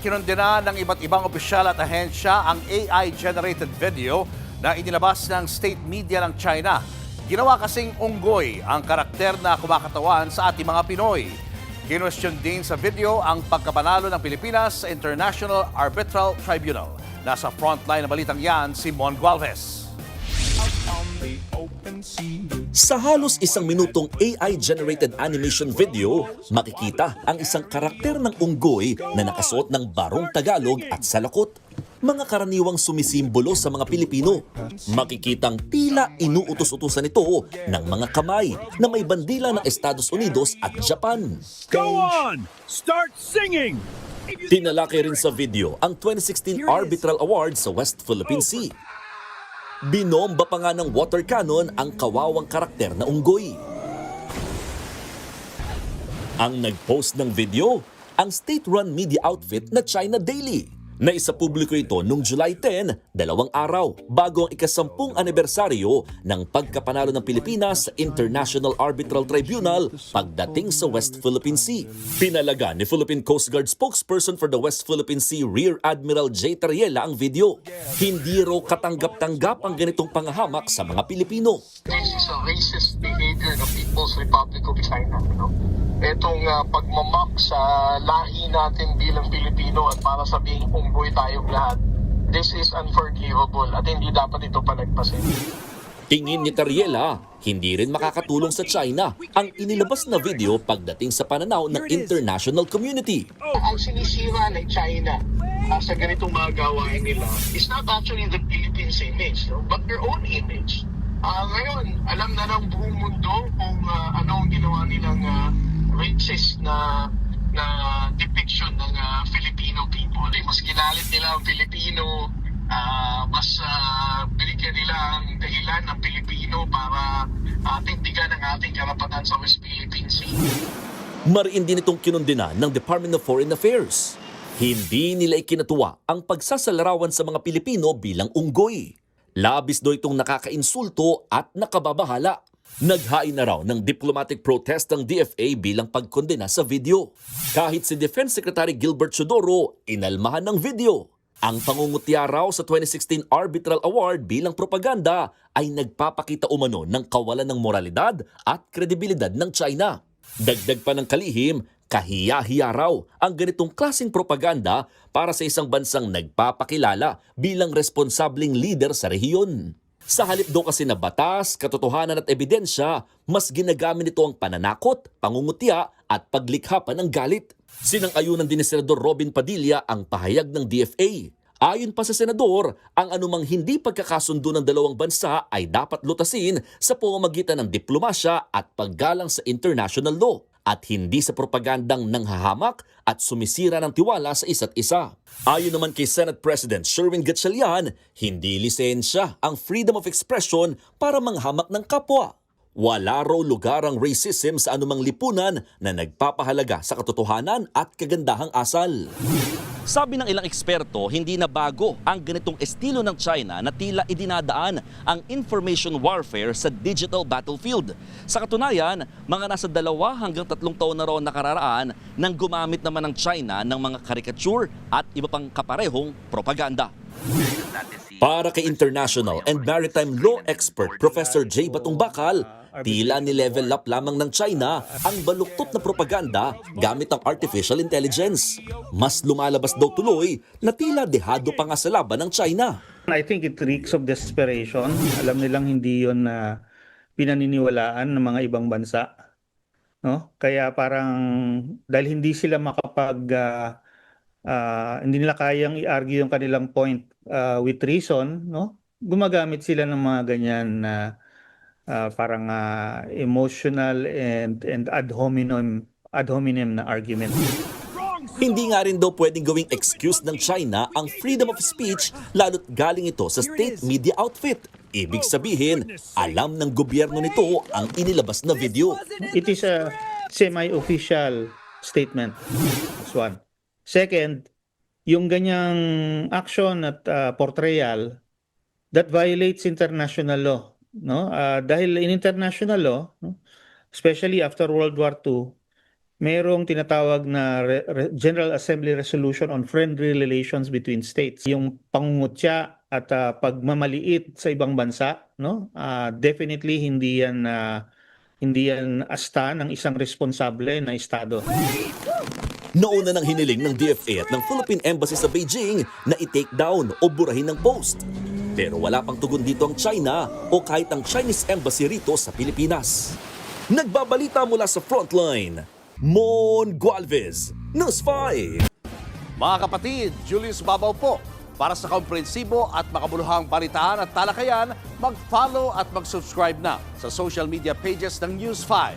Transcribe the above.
kinundena ng iba't ibang opisyal at ahensya ang AI-generated video na inilabas ng state media ng China. Ginawa kasing unggoy ang karakter na kumakatawan sa ating mga Pinoy. Kinwestiyon din sa video ang pagkapanalo ng Pilipinas sa International Arbitral Tribunal. Nasa frontline na balitang yan si Mon Gualvez. Sa halos 1 minutong AI-generated animation video, makikita ang isang karakter ng unggoy na nakasuot ng barong Tagalog at salakot. Mga karaniwang sumisimbolo sa mga Pilipino. Makikitang tila inuutos-utusan ito ng mga kamay na may bandila ng Estados Unidos at Japan. Go on! Start singing! Tinalaki rin sa video ang 2016 Arbitral Award sa West Philippine Sea. Binomba pa nga ng water cannon ang kawawang karakter na unggoy. Ang nag-post ng video, ang state-run media outfit na China Daily. Naisapubliko ito noong July 10, 2 araw, bago ang ika-10 anibersaryo ng pagkapanalo ng Pilipinas sa International Arbitral Tribunal pagdating sa West Philippine Sea. Pinalaga ni Philippine Coast Guard spokesperson for the West Philippine Sea Rear Admiral J. Tariela ang video. Hindi raw katanggap-tanggap ang ganitong pangahamak sa mga Pilipino. This is a racist behavior ng People's Republic of China. Itong pagmamak sa lahi natin bilang Pilipino at para sabihin unggoy tayong lahat, this is unforgivable at hindi dapat ito palagpasin. Tingin ni Tariela, hindi rin makakatulong sa China ang inilabas na video pagdating sa pananaw ng international community. Ang sinisira ng China sa ganitong mga gawain nila is not actually the Philippines image, but their own image. Ngayon, alam na ng buong mundo kung ano ang ginawa nilang racist na depiction ng Filipino people. Mas ginalit nila ang Filipino, mas binigyan nila ang dahilan ng Pilipino para tindigan ang ating karapatan sa West Philippine Sea. Mariin din itong kinundina ng Department of Foreign Affairs. Hindi nila ikinatuwa ang pagsasalarawan sa mga Pilipino bilang unggoy. Labis do itong nakakainsulto at nakababahala. Naghain na raw ng diplomatic protest ang DFA bilang pagkondena sa video. Kahit si Defense Secretary Gilbert Chodoro, inalmahan ng video. Ang pangungutya raw sa 2016 Arbitral Award bilang propaganda ay nagpapakita umano ng kawalan ng moralidad at kredibilidad ng China. Dagdag pa ng kalihim, kahiya-hiya raw ang ganitong klaseng propaganda para sa isang bansang nagpapakilala bilang responsableng leader sa rehiyon. Sa halip daw kasi na batas, katotohanan at ebidensya, mas ginagamit nito ang pananakot, pangungutya at paglikha pa ng galit. Sinang-ayunan din ni Senador Robin Padilla ang pahayag ng DFA. Ayon pa sa senador, ang anumang hindi pagkakasundo ng dalawang bansa ay dapat lutasin sa pamamagitan ng diplomasya at paggalang sa international law at hindi sa propagandang nanghahamak at sumisira ng tiwala sa isa't isa. Ayon naman kay Senate President Sherwin Gatchalian, hindi lisensya ang freedom of expression para manghamak ng kapwa. Wala raw lugar ang racism sa anumang lipunan na nagpapahalaga sa katotohanan at kagandahang asal. Sabi ng ilang eksperto, hindi na bago ang ganitong estilo ng China na tila idinadaan ang information warfare sa digital battlefield. Sa katunayan, mga nasa 2 hanggang 3 taon na raw nakararaan nang gumamit naman ng China ng mga caricature at iba pang kaparehong propaganda. Para kay international and maritime law expert Professor J. Batong Bakal, tila ni-level up lamang ng China ang baluktot na propaganda gamit ang artificial intelligence. Mas lumalabas daw tuloy na tila dehado pa nga sa laban ng China. I think it reeks of desperation. Alam nilang hindi yon na pinaniniwalaan ng mga ibang bansa. No? Kaya parang dahil hindi sila hindi nila kayang i-argue yung kanilang point with reason, no? Gumagamit sila ng mga ganyan na parang emotional and ad hominem na argument. Hindi nga rin daw pwedeng gawing excuse ng China ang freedom of speech lalo't galing ito sa state media outfit. Ibig sabihin, alam ng gobyerno nito ang inilabas na video. It is a semi-official statement. That's one. Second, yung ganyang action at portrayal that violates international law, no? Dahil in international law, no, especially after World War II, merong tinatawag na General Assembly Resolution on Friendly Relations between States. Yung pangungutya at pagmamaliit sa ibang bansa, no? Definitely hindi yan asta ng isang responsable na estado. Nauna nang hiniling ng DFA at ng Philippine Embassy sa Beijing na i-take down o burahin ng post. Pero wala pang tugon dito ang China o kahit ang Chinese Embassy rito sa Pilipinas. Nagbabalita mula sa Frontline, Mon Gualvez, News 5. Mga kapatid, Julius Babaw po. Para sa komprehensibo at makabuluhang balitaan at talakayan, mag-follow at mag-subscribe na sa social media pages ng News 5.